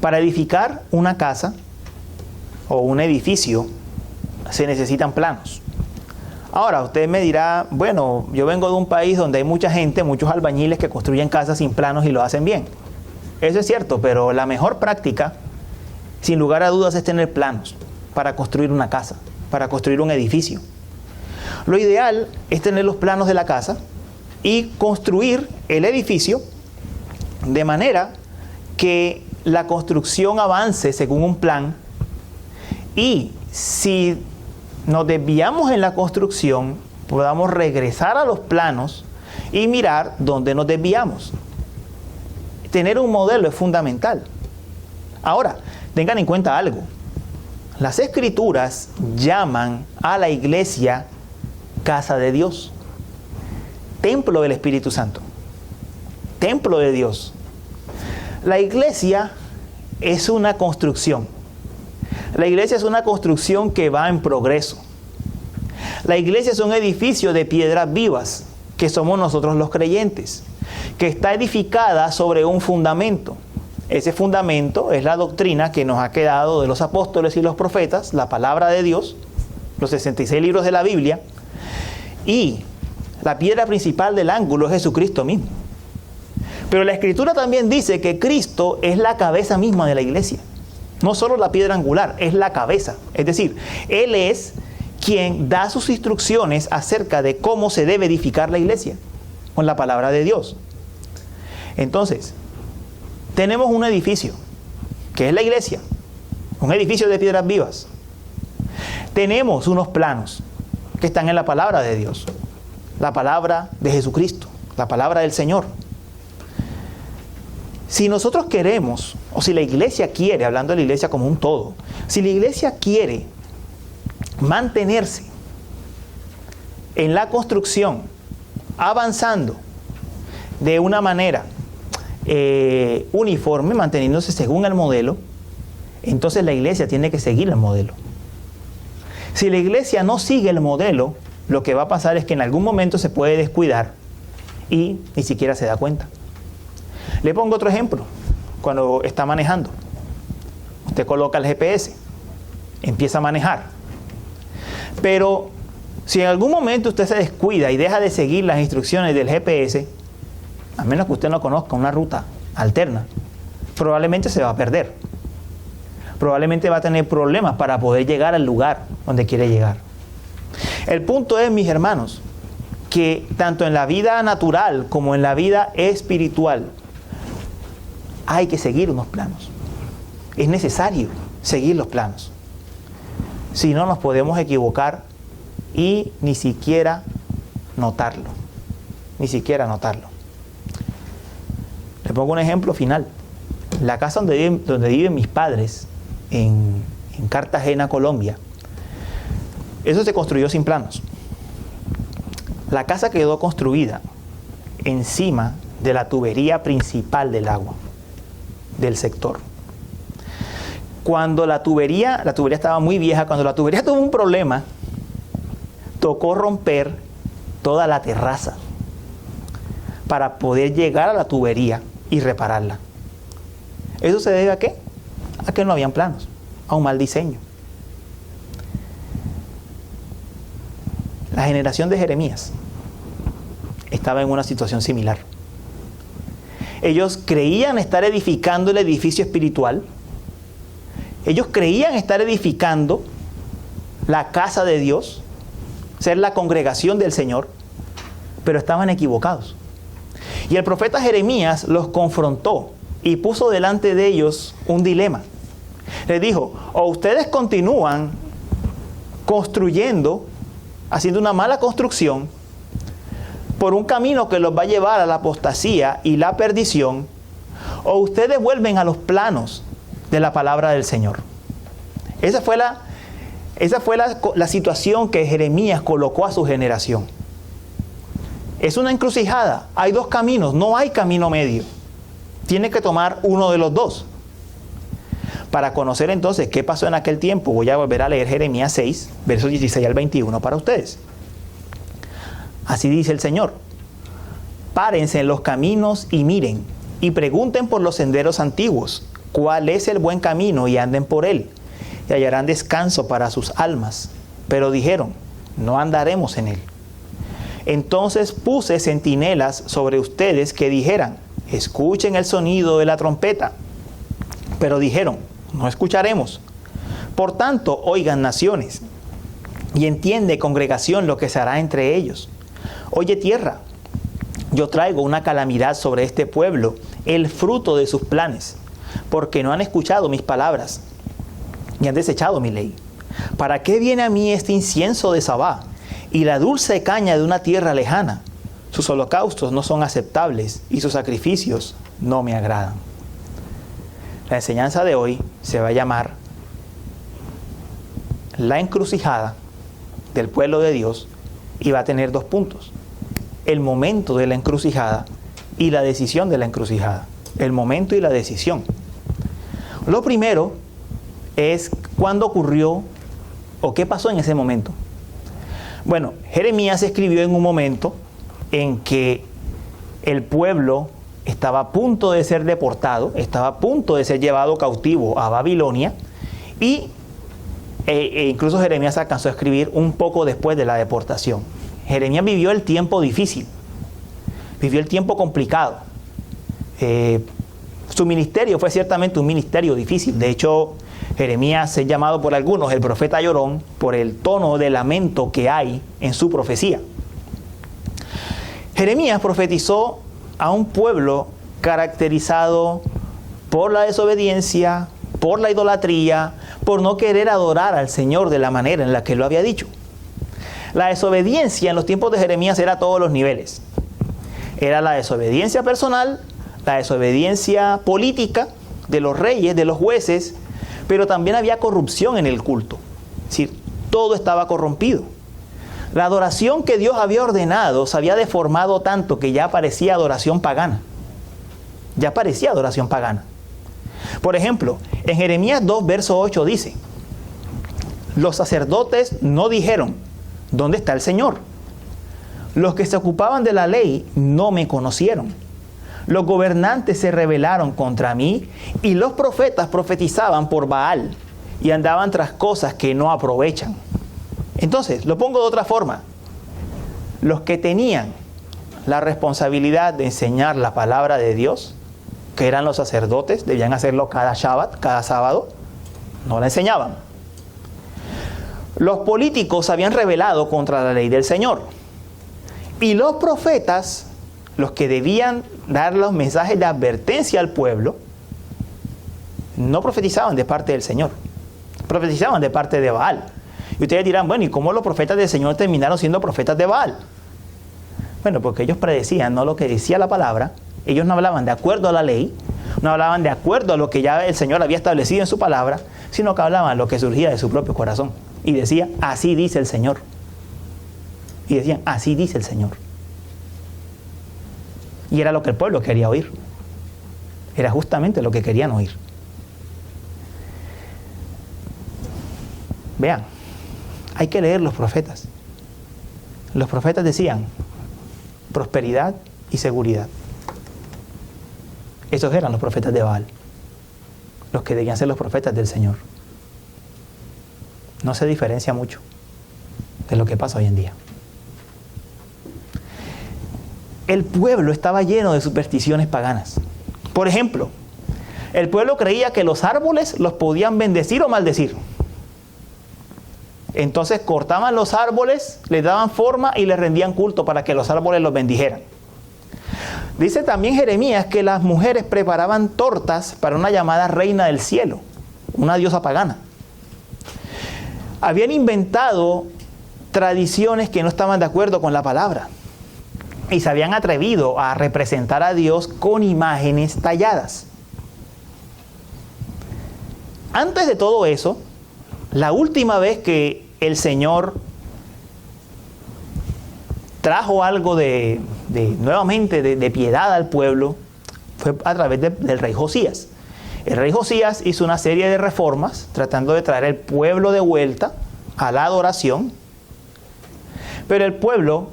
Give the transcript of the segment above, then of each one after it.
Para edificar una casa o un edificio se necesitan planos. Ahora, usted me dirá, bueno, yo vengo de un país donde hay mucha gente, muchos albañiles que construyen casas sin planos y lo hacen bien. Eso es cierto, pero la mejor práctica, sin lugar a dudas, es tener planos para construir una casa, para construir un edificio. Lo ideal es tener los planos de la casa y construir el edificio de manera que la construcción avance según un plan, y si nos desviamos en la construcción, podamos regresar a los planos y mirar dónde nos desviamos. Tener un modelo es fundamental. Ahora, tengan en cuenta algo. Las Escrituras llaman a la iglesia casa de Dios, templo del Espíritu Santo, templo de Dios. La iglesia es una construcción. La iglesia es una construcción que va en progreso. La iglesia es un edificio de piedras vivas, que somos nosotros los creyentes, que está edificada sobre un fundamento. Ese fundamento es la doctrina que nos ha quedado de los apóstoles y los profetas, la palabra de Dios, los 66 libros de la Biblia, y la piedra principal del ángulo es Jesucristo mismo. Pero la Escritura también dice que Cristo es la cabeza misma de la iglesia. No solo la piedra angular, es la cabeza. Es decir, Él es quien da sus instrucciones acerca de cómo se debe edificar la iglesia, con la palabra de Dios. Entonces, tenemos un edificio, que es la iglesia, un edificio de piedras vivas. Tenemos unos planos que están en la palabra de Dios, la palabra de Jesucristo, la palabra del Señor. Si nosotros queremos, o si la iglesia quiere, hablando de la iglesia como un todo, si la iglesia quiere mantenerse en la construcción, avanzando de una manera uniforme, manteniéndose según el modelo, entonces la iglesia tiene que seguir el modelo. Si la iglesia no sigue el modelo, lo que va a pasar es que en algún momento se puede descuidar y ni siquiera se da cuenta. Le pongo otro ejemplo. Cuando está manejando, usted coloca el GPS, empieza a manejar. Pero si en algún momento usted se descuida y deja de seguir las instrucciones del GPS, a menos que usted no conozca una ruta alterna, probablemente se va a perder. Probablemente va a tener problemas para poder llegar al lugar donde quiere llegar. El punto es, mis hermanos, que tanto en la vida natural como en la vida espiritual hay que seguir unos planos. Es necesario seguir los planos. Si no, nos podemos equivocar y ni siquiera notarlo. Ni siquiera notarlo. Le pongo un ejemplo final. La casa donde viven mis padres, en Cartagena, Colombia, eso se construyó sin planos. La casa quedó construida encima de la tubería principal del agua del sector. Cuando la tubería estaba muy vieja, cuando la tubería tuvo un problema, tocó romper toda la terraza para poder llegar a la tubería y repararla. ¿Eso se debe a qué? A que no habían planos, a un mal diseño. La generación de Jeremías estaba en una situación similar. Ellos creían estar edificando el edificio espiritual. Ellos creían estar edificando la casa de Dios, ser la congregación del Señor, pero estaban equivocados. Y el profeta Jeremías los confrontó y puso delante de ellos un dilema. Les dijo, o ustedes continúan construyendo, haciendo una mala construcción, por un camino que los va a llevar a la apostasía y la perdición, o ustedes vuelven a los planos de la palabra del Señor. Esa fue la situación que Jeremías colocó a su generación. Es una encrucijada. Hay dos caminos, no hay camino medio. Tiene que tomar uno de los dos. Para conocer entonces qué pasó en aquel tiempo, voy a volver a leer Jeremías 6, versos 16 al 21 para ustedes. Así dice el Señor: párense en los caminos y miren, y pregunten por los senderos antiguos, cuál es el buen camino y anden por él, y hallarán descanso para sus almas. Pero dijeron, no andaremos en él. Entonces puse centinelas sobre ustedes que dijeran, escuchen el sonido de la trompeta. Pero dijeron, no escucharemos. Por tanto, oigan naciones, y entiende congregación lo que se hará entre ellos. Oye tierra, yo traigo una calamidad sobre este pueblo, el fruto de sus planes, porque no han escuchado mis palabras y han desechado mi ley. ¿Para qué viene a mí este incienso de Sabá y la dulce caña de una tierra lejana? Sus holocaustos no son aceptables y sus sacrificios no me agradan. La enseñanza de hoy se va a llamar La encrucijada del pueblo de Dios y va a tener 2 puntos. El momento de la encrucijada y la decisión de la encrucijada. El momento y la decisión. Lo primero es cuándo ocurrió o qué pasó en ese momento. Bueno, Jeremías escribió en un momento en que el pueblo estaba a punto de ser deportado, estaba a punto de ser llevado cautivo a Babilonia y incluso Jeremías alcanzó a escribir un poco después de la deportación. Jeremías vivió el tiempo difícil, vivió el tiempo complicado. Su ministerio fue ciertamente un ministerio difícil. De hecho, Jeremías es llamado por algunos el profeta llorón por el tono de lamento que hay en su profecía. Jeremías profetizó a un pueblo caracterizado por la desobediencia, por la idolatría, por no querer adorar al Señor de la manera en la que lo había dicho. La desobediencia en los tiempos de Jeremías era a todos los niveles. Era la desobediencia personal, la desobediencia política de los reyes, de los jueces, pero también había corrupción en el culto. Es decir, todo estaba corrompido. La adoración que Dios había ordenado se había deformado tanto que ya parecía adoración pagana. Ya parecía adoración pagana. Por ejemplo, en Jeremías 2, verso 8 dice, los sacerdotes no dijeron, ¿dónde está el Señor? Los que se ocupaban de la ley no me conocieron. Los gobernantes se rebelaron contra mí y los profetas profetizaban por Baal y andaban tras cosas que no aprovechan. Entonces, lo pongo de otra forma. Los que tenían la responsabilidad de enseñar la palabra de Dios, que eran los sacerdotes, debían hacerlo cada Shabbat, cada sábado, no la enseñaban. Los políticos se habían rebelado contra la ley del Señor. Y los profetas, los que debían dar los mensajes de advertencia al pueblo, no profetizaban de parte del Señor, profetizaban de parte de Baal. Y ustedes dirán, bueno, ¿y cómo los profetas del Señor terminaron siendo profetas de Baal? Bueno, porque ellos predecían no lo que decía la palabra, ellos no hablaban de acuerdo a la ley, no hablaban de acuerdo a lo que ya el Señor había establecido en su palabra, sino que hablaban lo que surgía de su propio corazón. Y decía, así dice el Señor. Y decían, así dice el Señor. Y era lo que el pueblo quería oír. Era justamente lo que querían oír. Vean, hay que leer los profetas. Los profetas decían prosperidad y seguridad. Esos eran los profetas de Baal, los que debían ser los profetas del Señor. No se diferencia mucho de lo que pasa hoy en día. El pueblo estaba lleno de supersticiones paganas. Por ejemplo, el pueblo creía que los árboles los podían bendecir o maldecir. Entonces cortaban los árboles, les daban forma y les rendían culto para que los árboles los bendijeran. Dice también Jeremías que las mujeres preparaban tortas para una llamada reina del cielo, una diosa pagana. Habían inventado tradiciones que no estaban de acuerdo con la palabra y se habían atrevido a representar a Dios con imágenes talladas. Antes de todo eso, la última vez que el Señor trajo algo nuevamente de piedad al pueblo fue a través del rey Josías. El rey Josías hizo una serie de reformas tratando de traer al pueblo de vuelta a la adoración, pero el pueblo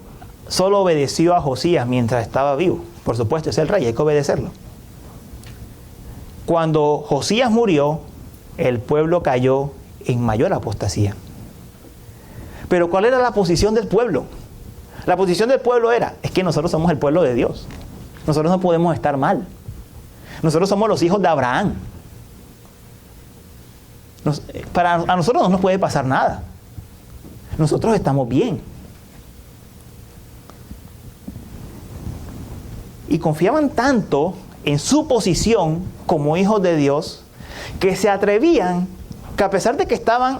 solo obedeció a Josías mientras estaba vivo. Por supuesto, es el rey, hay que obedecerlo. cuando Josías murió, el pueblo cayó en mayor apostasía. Pero ¿cuál era la posición del pueblo? La posición del pueblo era, es que nosotros somos el pueblo de Dios. Nosotros no podemos estar mal. Nosotros somos los hijos de Abraham. A nosotros no nos puede pasar nada. Nosotros estamos bien. Y confiaban tanto en su posición como hijos de Dios, que se atrevían, que a pesar de que estaban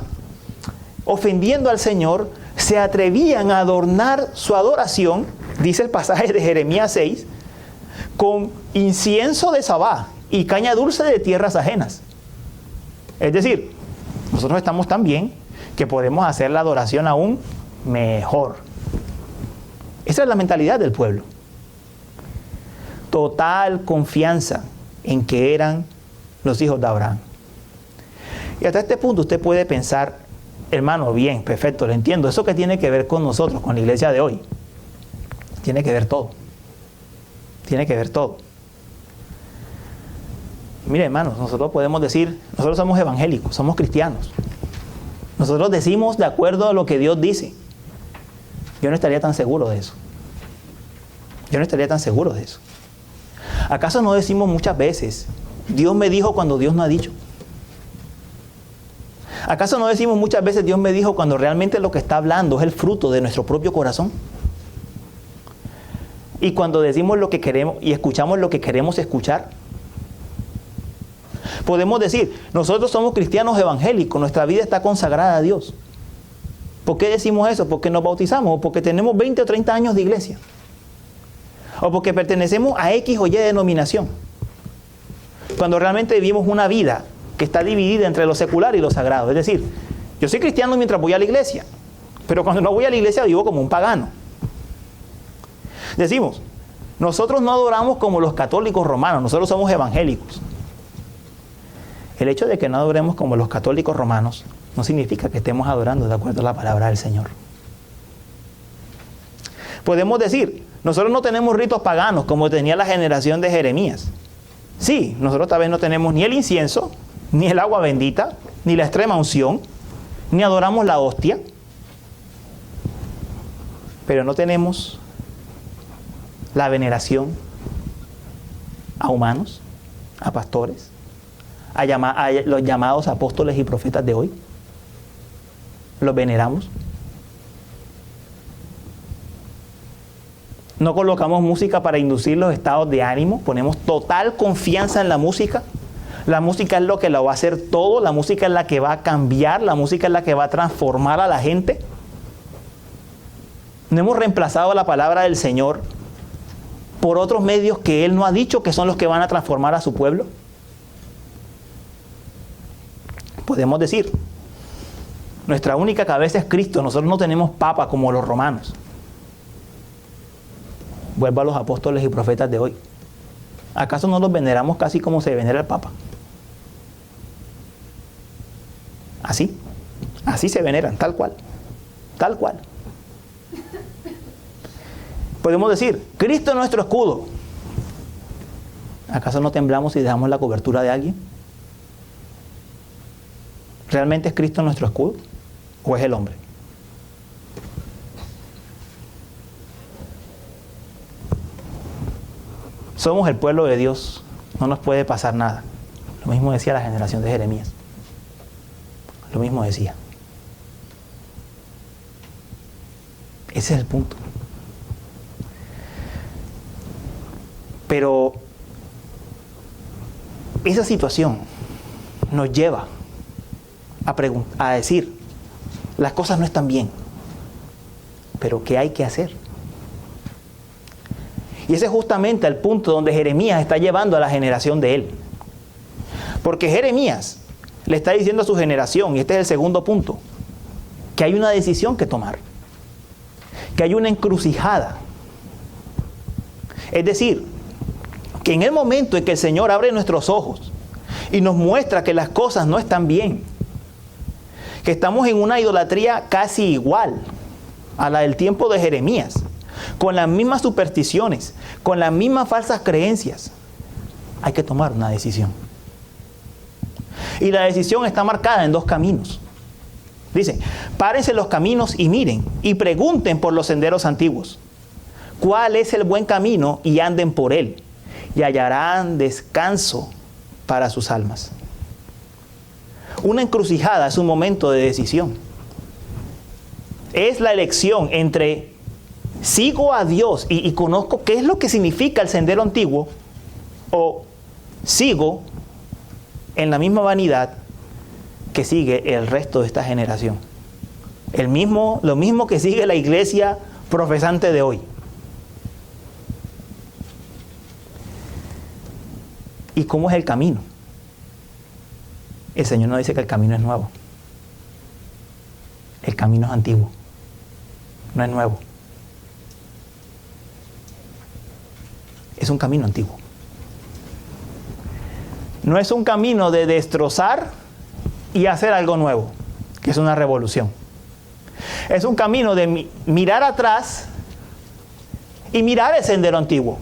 ofendiendo al Señor, se atrevían a adornar su adoración, dice el pasaje de Jeremías 6, con incienso de Sabá y caña dulce de tierras ajenas. Es decir, nosotros estamos tan bien que podemos hacer la adoración aún mejor. Esa es la mentalidad del pueblo. Total confianza en que eran los hijos de Abraham. Y hasta este punto usted puede pensar, hermano, bien, perfecto, lo entiendo. ¿Eso qué tiene que ver con nosotros, con la iglesia de hoy? Tiene que ver todo. Tiene que ver todo. Mire, hermanos, nosotros podemos decir, nosotros somos evangélicos, somos cristianos. Nosotros decimos de acuerdo a lo que Dios dice. Yo no estaría tan seguro de eso. Yo no estaría tan seguro de eso. ¿Acaso no decimos muchas veces, Dios me dijo cuando Dios no ha dicho? ¿Acaso no decimos muchas veces, Dios me dijo cuando realmente lo que está hablando es el fruto de nuestro propio corazón? Y cuando decimos lo que queremos y escuchamos lo que queremos escuchar, podemos decir, nosotros somos cristianos evangélicos, nuestra vida está consagrada a Dios. ¿Por qué decimos eso? Porque nos bautizamos, o porque tenemos 20 o 30 años de iglesia, o porque pertenecemos a X o Y denominación, cuando realmente vivimos una vida que está dividida entre lo secular y lo sagrado. Es decir, yo soy cristiano mientras voy a la iglesia, pero cuando no voy a la iglesia vivo como un pagano. Decimos, nosotros no adoramos como los católicos romanos, nosotros somos evangélicos. El hecho de que no adoremos como los católicos romanos no significa que estemos adorando de acuerdo a la palabra del Señor. Podemos decir, nosotros no tenemos ritos paganos como tenía la generación de Jeremías. Sí, nosotros tal vez no tenemos ni el incienso, ni el agua bendita, ni la extrema unción, ni adoramos la hostia, pero no tenemos la veneración a humanos, a pastores, a los llamados apóstoles y profetas de hoy. ¿Los veneramos? No colocamos música para inducir los estados de ánimo, ponemos total confianza en la música. La música es lo que lo va a hacer todo, la música es la que va a cambiar, la música es la que va a transformar a la gente. No hemos reemplazado la palabra del Señor por otros medios que Él no ha dicho que son los que van a transformar a su pueblo. Podemos decir, nuestra única cabeza es Cristo, nosotros no tenemos papa como los romanos. Vuelvo a los apóstoles y profetas de hoy. ¿Acaso no los veneramos casi como se venera el papa? Así se veneran, tal cual. Podemos decir, Cristo es nuestro escudo. ¿Acaso no temblamos si dejamos la cobertura de alguien? ¿Realmente es Cristo nuestro escudo? ¿O es el hombre? Somos el pueblo de Dios, no nos puede pasar nada. Lo mismo decía la generación de Jeremías. Lo mismo decía. Ese es el punto. Pero esa situación nos lleva a decir, las cosas no están bien, pero ¿qué hay que hacer? Y ese es justamente el punto donde Jeremías está llevando a la generación de él. Porque Jeremías le está diciendo a su generación, y este es el segundo punto, que hay una decisión que tomar, que hay una encrucijada. Es decir, que en el momento en que el Señor abre nuestros ojos y nos muestra que las cosas no están bien, que estamos en una idolatría casi igual a la del tiempo de Jeremías, con las mismas supersticiones, con las mismas falsas creencias, hay que tomar una decisión. Y la decisión está marcada en dos caminos. Dice, párense los caminos y miren, y pregunten por los senderos antiguos. ¿Cuál es el buen camino? Y anden por él, y hallarán descanso para sus almas. Una encrucijada es un momento de decisión. Es la elección entre sigo a Dios y conozco qué es lo que significa el sendero antiguo, o sigo en la misma vanidad que sigue el resto de esta generación. Lo mismo que sigue la iglesia profesante de hoy. ¿Y cómo es el camino? El Señor nos dice que el camino es nuevo. El camino es antiguo, no es nuevo. Es un camino antiguo. No es un camino de destrozar y hacer algo nuevo, que es una revolución. Es un camino de mirar atrás y mirar el sendero antiguo,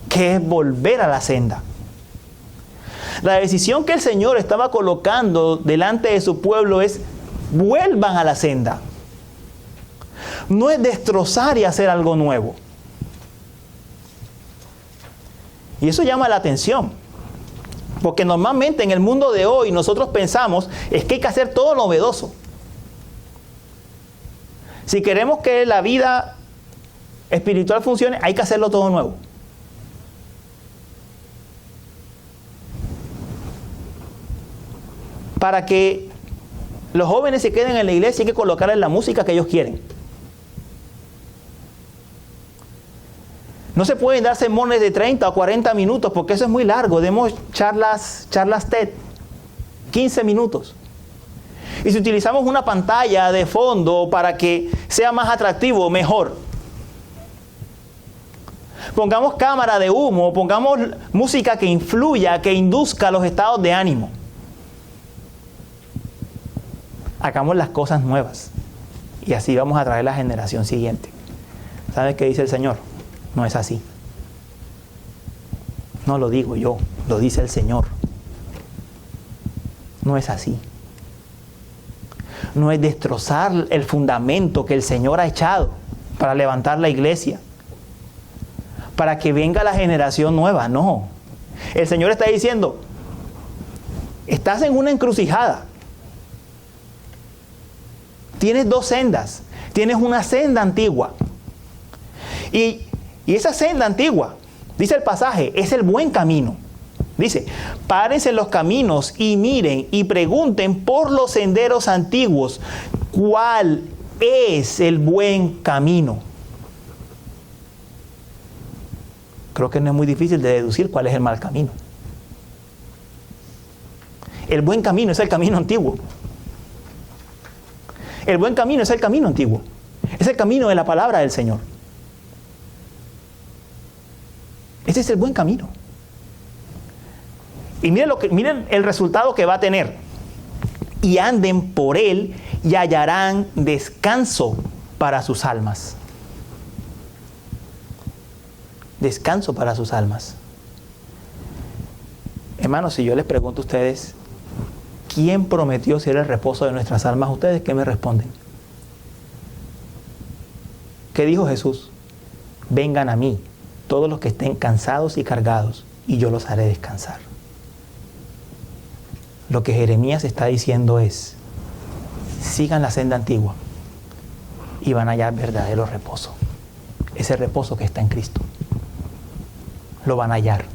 que es volver a la senda. La decisión que el Señor estaba colocando delante de su pueblo es: vuelvan a la senda. No es destrozar y hacer algo nuevo. Y eso llama la atención, porque normalmente en el mundo de hoy nosotros pensamos es que hay que hacer todo novedoso. Si queremos que la vida espiritual funcione, hay que hacerlo todo nuevo. Para que los jóvenes se queden en la iglesia hay que colocarles la música que ellos quieren. No se pueden dar sermones de 30 o 40 minutos porque eso es muy largo. Demos charlas TED, 15 minutos. Y si utilizamos una pantalla de fondo para que sea más atractivo, mejor. Pongamos cámara de humo, pongamos música que influya, que induzca los estados de ánimo. Hagamos las cosas nuevas y así vamos a traer la generación siguiente. ¿Sabe qué dice el Señor? No es así. No lo digo yo, lo dice el Señor. No es así. No es destrozar el fundamento que el Señor ha echado para levantar la iglesia, para que venga la generación nueva. No. El Señor está diciendo, estás en una encrucijada. Tienes dos sendas. Tienes una senda antigua. Y esa senda antigua, dice el pasaje, es el buen camino. Dice, párense en los caminos y miren y pregunten por los senderos antiguos, ¿cuál es el buen camino? Creo que no es muy difícil de deducir cuál es el mal camino. El buen camino es el camino antiguo. El buen camino es el camino antiguo. Es el camino de la palabra del Señor. Ese es el buen camino. Y miren el resultado que va a tener. Y anden por él y hallarán descanso para sus almas. Descanso para sus almas. Hermanos, si yo les pregunto a ustedes, ¿quién prometió ser el reposo de nuestras almas? ¿Ustedes qué me responden? ¿Qué dijo Jesús? Vengan a mí, todos los que estén cansados y cargados, y yo los haré descansar. Lo que Jeremías está diciendo es, sigan la senda antigua y van a hallar verdadero reposo. Ese reposo que está en Cristo. Lo van a hallar.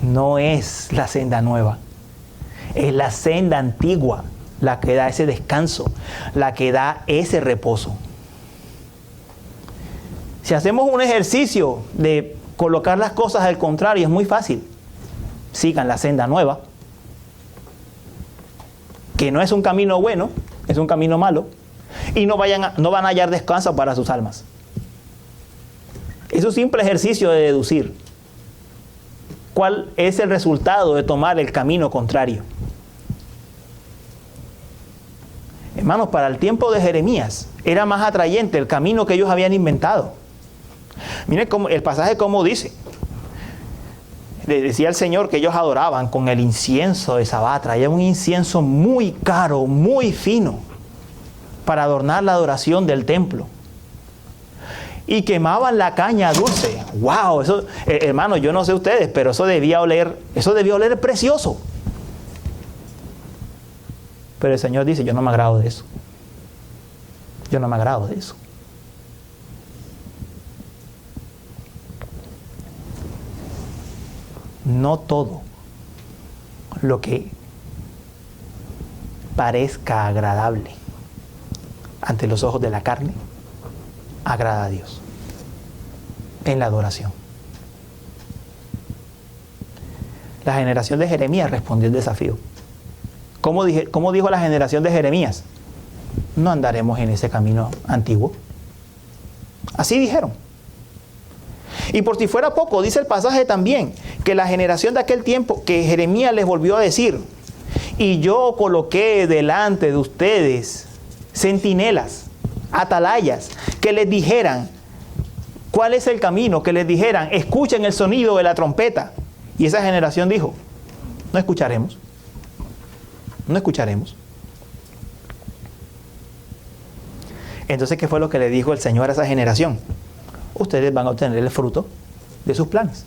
No es la senda nueva, es la senda antigua la que da ese descanso, la que da ese reposo. Si hacemos un ejercicio de colocar las cosas al contrario, es muy fácil. Sigan la senda nueva, que no es un camino bueno, es un camino malo, y no van a hallar descanso para sus almas. Es un simple ejercicio de deducir cuál es el resultado de tomar el camino contrario. Hermanos, para el tiempo de Jeremías era más atrayente el camino que ellos habían inventado. Miren el pasaje como dice. le decía el Señor que ellos adoraban con el incienso de Sabá. Traía un incienso muy caro, muy fino, para adornar la adoración del templo. Y quemaban la caña dulce. ¡Wow! Eso, hermano, yo no sé ustedes, pero eso debía oler precioso. Pero el Señor dice, yo no me agrado de eso. Yo no me agrado de eso. No todo lo que parezca agradable ante los ojos de la carne agrada a Dios en la adoración. La generación de Jeremías respondió el desafío. ¿Cómo dijo la generación de Jeremías? No andaremos en ese camino antiguo. Así dijeron. Y por si fuera poco, dice el pasaje también, que la generación de aquel tiempo, que Jeremías les volvió a decir, y yo coloqué delante de ustedes centinelas, atalayas, que les dijeran cuál es el camino, que les dijeran, escuchen el sonido de la trompeta. Y esa generación dijo, no escucharemos. No escucharemos. Entonces, ¿qué fue lo que le dijo el Señor a esa generación? Ustedes van a obtener el fruto de sus planes.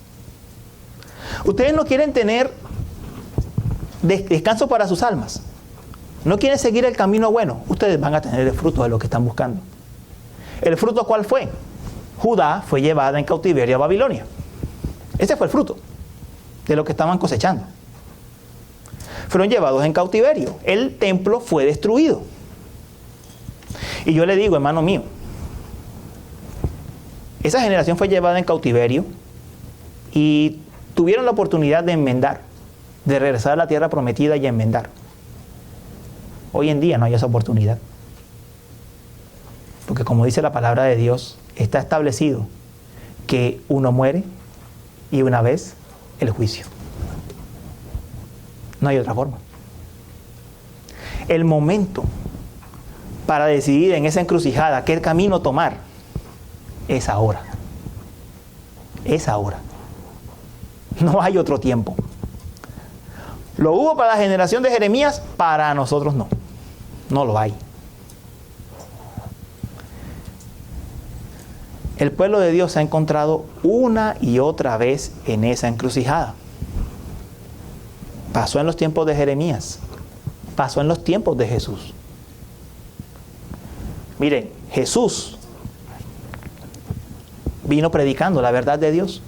Ustedes no quieren tener descanso para sus almas. No quieren seguir el camino bueno. Ustedes van a tener el fruto de lo que están buscando. ¿El fruto cuál fue? Judá fue llevada en cautiverio a Babilonia. Ese fue el fruto de lo que estaban cosechando. Fueron llevados en cautiverio. El templo fue destruido. Y yo le digo, hermano mío, esa generación fue llevada en cautiverio y tuvieron la oportunidad de enmendar, de regresar a la tierra prometida y enmendar. Hoy en día no hay esa oportunidad. Porque como dice la palabra de Dios, está establecido que uno muere y una vez el juicio. No hay otra forma. El momento para decidir en esa encrucijada qué camino tomar es ahora. Es ahora. No hay otro tiempo. Lo hubo para la generación de Jeremías, para nosotros no. No lo hay. El pueblo de Dios se ha encontrado una y otra vez en esa encrucijada. Pasó en los tiempos de Jeremías. Pasó en los tiempos de Jesús. Miren, Jesús vino predicando la verdad de Dios,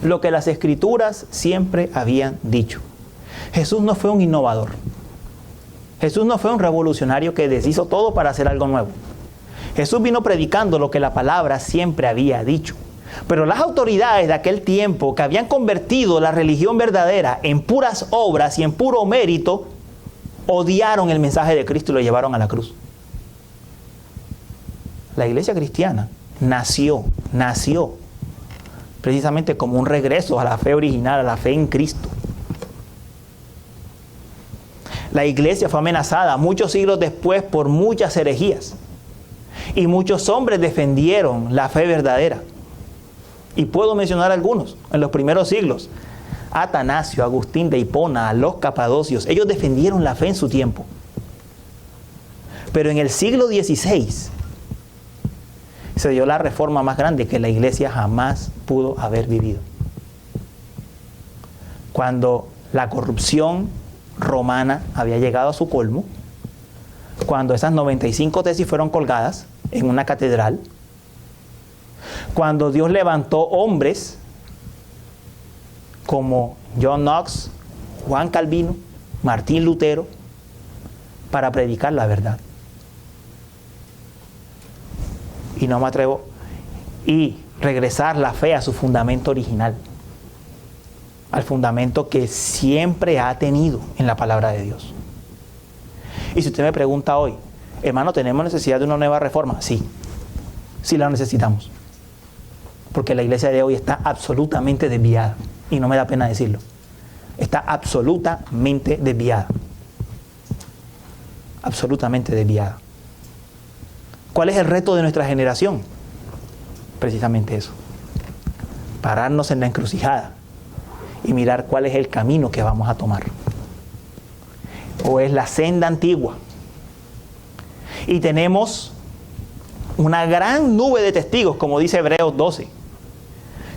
lo que las Escrituras siempre habían dicho. Jesús no fue un innovador. Jesús no fue un revolucionario que deshizo todo para hacer algo nuevo. Jesús vino predicando lo que la palabra siempre había dicho. Pero las autoridades de aquel tiempo, que habían convertido la religión verdadera en puras obras y en puro mérito, odiaron el mensaje de Cristo y lo llevaron a la cruz. La iglesia cristiana nació precisamente como un regreso a la fe original, a la fe en Cristo. La iglesia fue amenazada muchos siglos después por muchas herejías. Y muchos hombres defendieron la fe verdadera. Y puedo mencionar algunos en los primeros siglos. Atanasio, Agustín de Hipona, los Capadocios. Ellos defendieron la fe en su tiempo. Pero en el siglo XVI se dio la reforma más grande que la iglesia jamás pudo haber vivido. Cuando la corrupción romana había llegado a su colmo, cuando esas 95 tesis fueron colgadas en una catedral, cuando Dios levantó hombres como John Knox, Juan Calvino, Martín Lutero, para predicar la verdad. Y no me atrevo, y regresar la fe a su fundamento original, al fundamento que siempre ha tenido en la palabra de Dios. Y si usted me pregunta hoy, hermano, ¿tenemos necesidad de una nueva reforma? Sí, sí la necesitamos. Porque la iglesia de hoy está absolutamente desviada. Y no me da pena decirlo. Está absolutamente desviada. Absolutamente desviada. ¿Cuál es el reto de nuestra generación? Precisamente eso. Pararnos en la encrucijada y mirar cuál es el camino que vamos a tomar. O es la senda antigua. Y tenemos una gran nube de testigos, como dice Hebreos 12.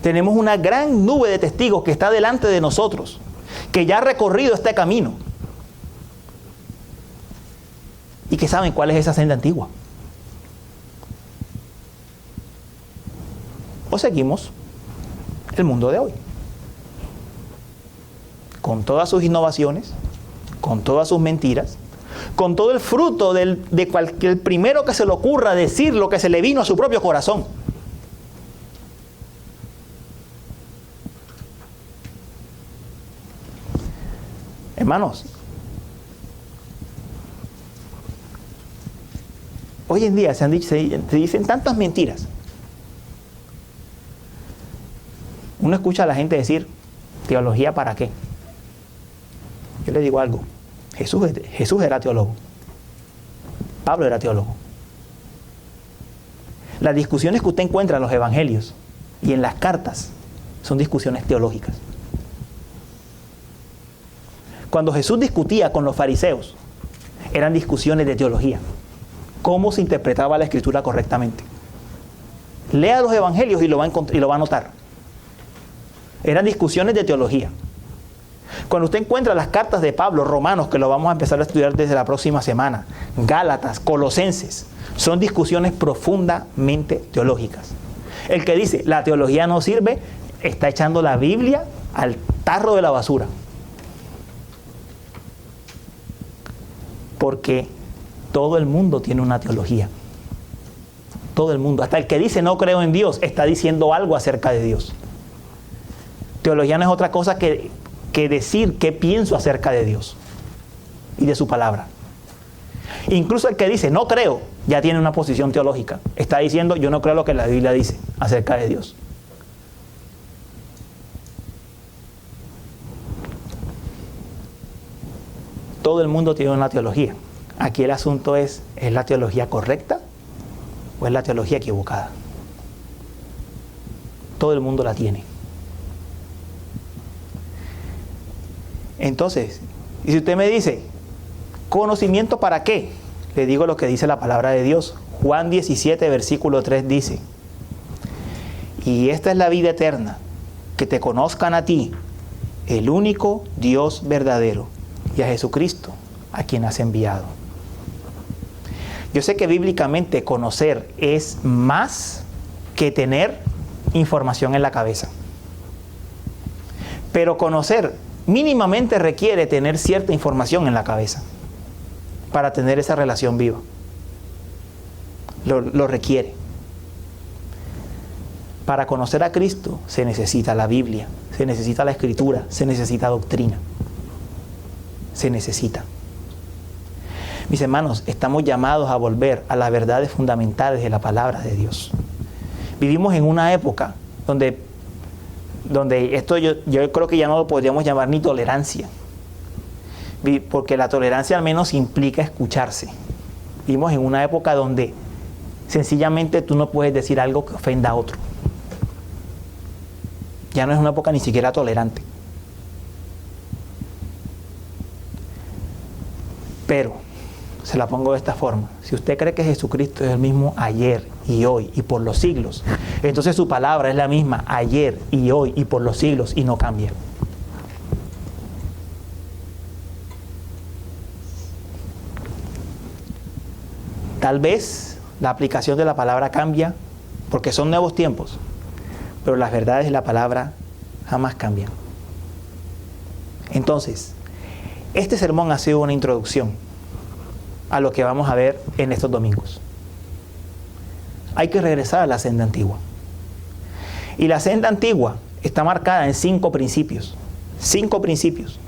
Tenemos una gran nube de testigos que está delante de nosotros, que ya ha recorrido este camino y que saben cuál es esa senda antigua. O seguimos el mundo de hoy, con todas sus innovaciones, con todas sus mentiras, con todo el fruto de cualquier primero que se le ocurra decir lo que se le vino a su propio corazón. Hermanos, hoy en día se dicen tantas mentiras. Uno escucha a la gente decir, ¿teología para qué? Yo le digo algo, Jesús era teólogo, Pablo era teólogo. Las discusiones que usted encuentra en los evangelios y en las cartas son discusiones teológicas. Cuando Jesús discutía con los fariseos, eran discusiones de teología. ¿Cómo se interpretaba la escritura correctamente? Lea los evangelios y lo va a notar. Eran discusiones de teología. Cuando usted encuentra las cartas de Pablo, Romanos, que lo vamos a empezar a estudiar desde la próxima semana, Gálatas, Colosenses, son discusiones profundamente teológicas. El que dice, la teología no sirve, está echando la Biblia al tarro de la basura. Porque todo el mundo tiene una teología. Todo el mundo. Hasta el que dice no creo en Dios, está diciendo algo acerca de Dios. Teología no es otra cosa que decir qué pienso acerca de Dios y de su palabra. Incluso el que dice no creo, ya tiene una posición teológica. Está diciendo yo no creo lo que la Biblia dice acerca de Dios. Todo el mundo tiene una teología. Aquí el asunto ¿es la teología correcta o es la teología equivocada? Todo el mundo la tiene. Entonces, y si usted me dice, ¿conocimiento para qué? Le digo lo que dice la palabra de Dios. Juan 17, versículo 3 dice, y esta es la vida eterna, que te conozcan a ti, el único Dios verdadero, y a Jesucristo, a quien has enviado. Yo sé que bíblicamente conocer es más que tener información en la cabeza. Pero conocer mínimamente requiere tener cierta información en la cabeza para tener esa relación viva. Lo requiere. Para conocer a Cristo se necesita la Biblia, se necesita la Escritura, se necesita doctrina. Se necesita. Mis hermanos, estamos llamados a volver a las verdades fundamentales de la palabra de Dios. Vivimos en una época donde esto yo creo que ya no lo podríamos llamar ni tolerancia, porque la tolerancia al menos implica escucharse. Vivimos en una época donde sencillamente tú no puedes decir algo que ofenda a otro. Ya no es una época ni siquiera tolerante. Pero, se la pongo de esta forma, si usted cree que Jesucristo es el mismo ayer y hoy y por los siglos, entonces su palabra es la misma ayer y hoy y por los siglos y no cambia. Tal vez la aplicación de la palabra cambia porque son nuevos tiempos, pero las verdades de la palabra jamás cambian. Entonces, este sermón ha sido una introducción a lo que vamos a ver en estos domingos. Hay que regresar a la senda antigua. Y la senda antigua está marcada en 5 principios. 5 principios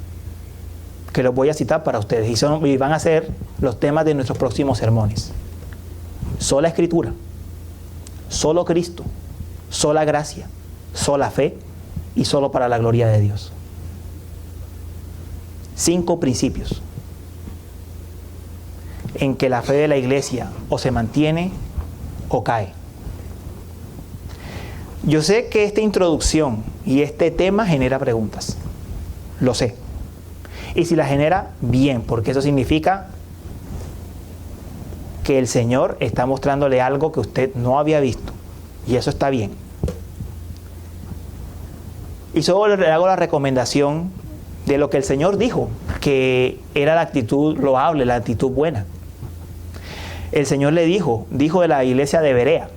que los voy a citar para ustedes y van a ser los temas de nuestros próximos sermones. Sola Escritura, solo Cristo, sola gracia, sola fe y solo para la gloria de Dios. 5 principios en que la fe de la iglesia o se mantiene o cae. Yo sé que esta introducción y este tema genera preguntas. lo sé. Y si la genera, bien, porque eso significa que el Señor está mostrándole algo que usted no había visto. Y eso está bien. Y solo le hago la recomendación de lo que el Señor dijo, que era la actitud loable, la actitud buena. El Señor le dijo de la iglesia de Berea,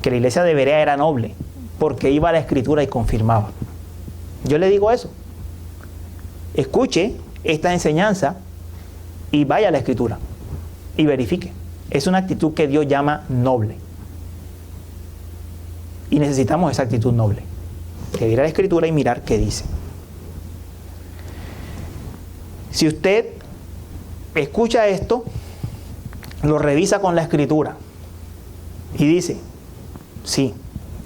que la iglesia de Berea era noble, porque iba a la Escritura y confirmaba. Yo le digo eso. Escuche esta enseñanza y vaya a la Escritura y verifique. Es una actitud que Dios llama noble. Y necesitamos esa actitud noble, de ir a la Escritura y mirar qué dice. Si usted escucha esto, lo revisa con la Escritura y dice, sí,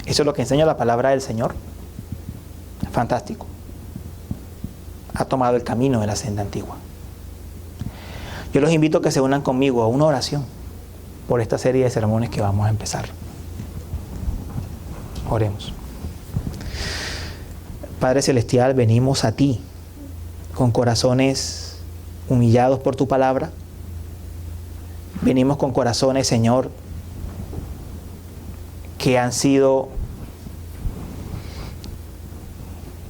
eso es lo que enseña la palabra del Señor. Fantástico. Ha tomado el camino de la senda antigua. Yo los invito a que se unan conmigo a una oración por esta serie de sermones que vamos a empezar. Oremos. Padre Celestial, venimos a ti con corazones humillados por tu palabra. Venimos con corazones, Señor, que han sido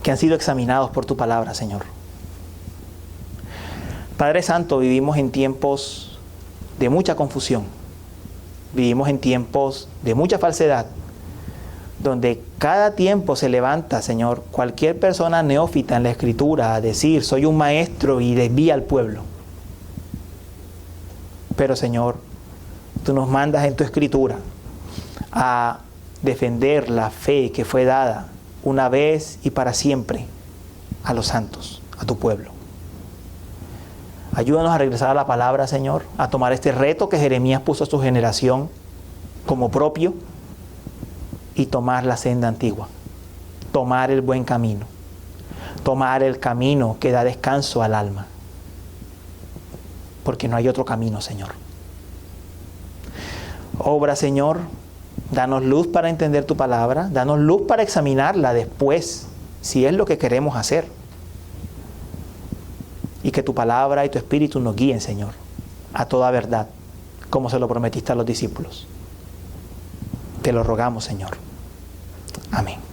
examinados por tu palabra, Señor. Padre Santo, vivimos en tiempos de mucha confusión. Vivimos en tiempos de mucha falsedad, donde cada tiempo se levanta, Señor, cualquier persona neófita en la Escritura a decir, soy un maestro, y desvía al pueblo. Pero, Señor, tú nos mandas en tu Escritura a defender la fe que fue dada una vez y para siempre a los santos, a tu pueblo. Ayúdanos a regresar a la palabra, Señor, a tomar este reto que Jeremías puso a su generación como propio y tomar la senda antigua, tomar el buen camino, tomar el camino que da descanso al alma, porque no hay otro camino, Señor. Obra, Señor, danos luz para entender tu palabra, danos luz para examinarla después, si es lo que queremos hacer. Y que tu palabra y tu espíritu nos guíen, Señor, a toda verdad, como se lo prometiste a los discípulos. Te lo rogamos, Señor. Amén.